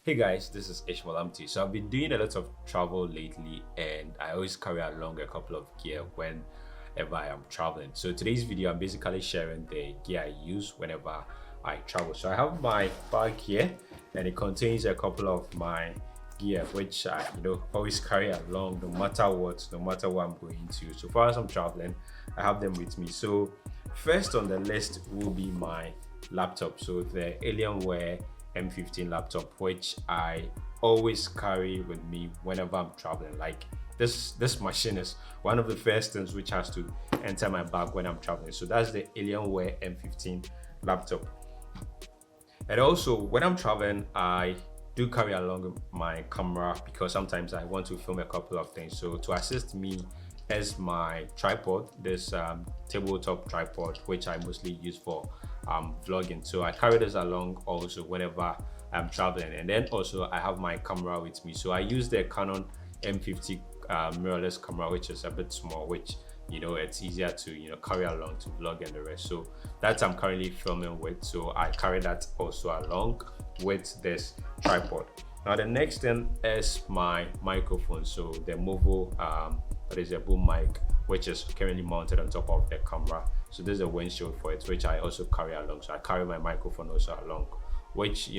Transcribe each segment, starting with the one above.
Hey guys, this is Ishmael Amti. So I've been doing a lot of travel lately and I always carry along a couple of gear whenever I am traveling. So today's video, I'm basically sharing the gear I use whenever I travel. So I have my bag here and it contains a couple of my gear which I always carry along no matter what, no matter where I'm going to. So far as I'm traveling, I have them with me. So first on the list will be my laptop. So the Alienware M15 laptop, which I always carry with me whenever I'm traveling. Like this machine is one of the first things which has to enter my bag when I'm traveling. So that's the Alienware M15 laptop. And also when I'm traveling, I do carry along my camera because sometimes I want to film a couple of things. So to assist me is my tripod, this tabletop tripod, which I mostly use for vlogging. So I carry this along also whenever I'm traveling. And then also I have my camera with me. So I use the Canon M50 mirrorless camera, which is a bit small, which it's easier to carry along to vlog and the rest. So that's I'm currently filming with, so I carry that also along with this tripod. Now the next thing is my microphone. So the Movo that is a boom mic, which is currently mounted on top of the camera. So there's a windshield for it, which I also carry along. So I carry my microphone also along, which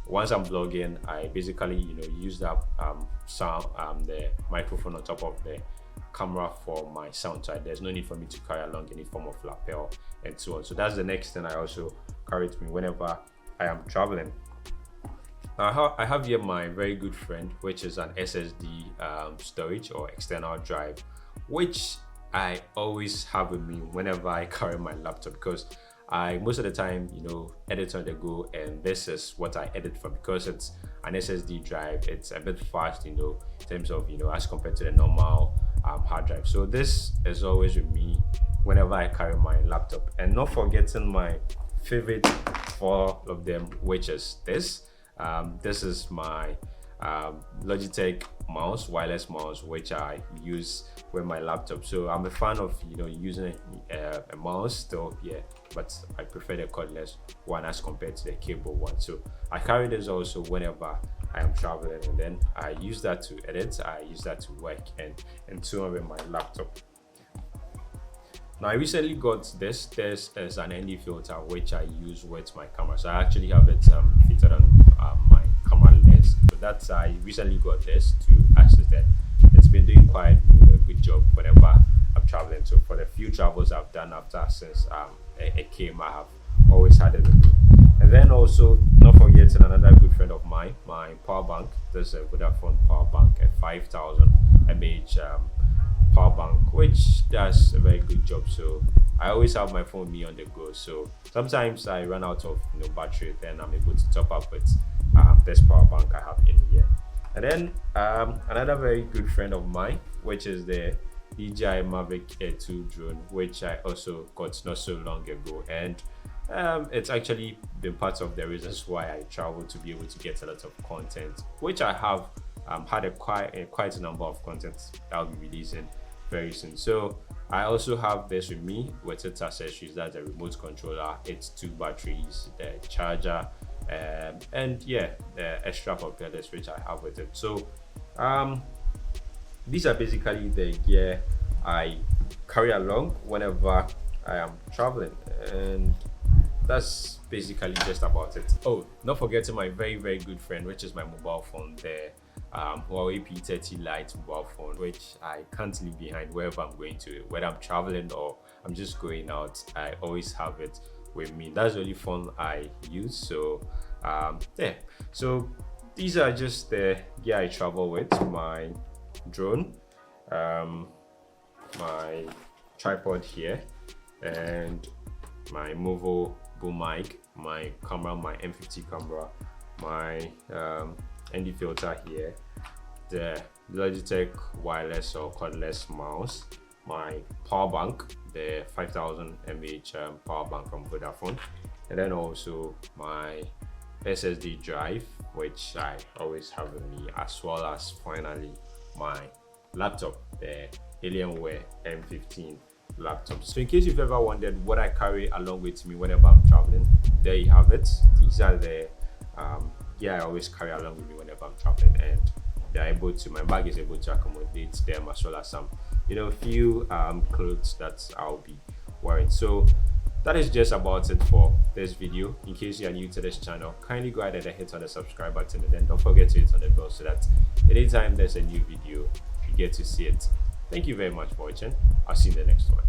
once I'm vlogging, I basically use that the microphone on top of the camera for my sound. So there's no need for me to carry along any form of lapel and so on. So that's the next thing I also carry with me whenever I am traveling. I have here my very good friend, which is an SSD storage or external drive, which I always have with me whenever I carry my laptop, because I most of the time edit on the go, and this is what I edit from. Because it's an SSD drive, it's a bit fast in terms of as compared to the normal hard drive. So this is always with me whenever I carry my laptop. And not forgetting my favorite four of them, which is this. This is my Logitech mouse, wireless mouse, which I use with my laptop. So I'm a fan of using a mouse still, yeah, but I prefer the cordless one as compared to the cable one. So I carry this also whenever I am traveling, and then I use that to edit, I use that to work and so on with my laptop. Now I recently got this is an ND filter which I use with my camera. So I actually have it fitted on my camera lens. So that's I recently got this to access that. It's been doing quite a good job whenever I'm traveling. So for the few travels I've done since it came, I have always had it with me. And then also not forgetting another good friend of mine, my power bank. This is a Vodafone power bank, a 5000 mAh power bank, which does a very good job. So I always have my phone with me on the go. So sometimes I run out of battery, then I'm able to top up with this power bank I have in here. And then another very good friend of mine, which is the DJI Mavic Air 2 drone, which I also got not so long ago. And it's actually been part of the reasons why I travel, to be able to get a lot of content, which I have had quite a number of contents that I'll be releasing very soon. So I also have this with me with its accessories. That's a remote controller, its two batteries, the charger, and yeah, the extra propellers which I have with it. So these are basically the gear I carry along whenever I am traveling, and that's basically just about it. Oh, not forgetting my very good friend, which is my mobile phone, the Huawei P30 Lite mobile phone, which I can't leave behind wherever I'm going to, whether I'm traveling or I'm just going out. I always have it with me. That's the only phone I use. So yeah, so these are just the gear I travel with: my drone, my tripod here, and my Movo boom mic, my camera, my M50 camera, my ND filter here, the Logitech wireless or cordless mouse, my power bank, the 5000 mAh power bank from Vodafone, and then also my SSD drive, which I always have with me, as well as finally my laptop, the Alienware M15 laptop. So in case you've ever wondered what I carry along with me whenever I'm traveling, there you have it. These are the gear I always carry along with me whenever I'm traveling, and my bag is able to accommodate them, as well as some few clothes that I'll be wearing. So that is just about it for this video. In case you are new to this channel, kindly go ahead and hit on the subscribe button, and then don't forget to hit on the bell so that anytime there's a new video you get to see it. Thank you very much for watching. I'll see you in the next one.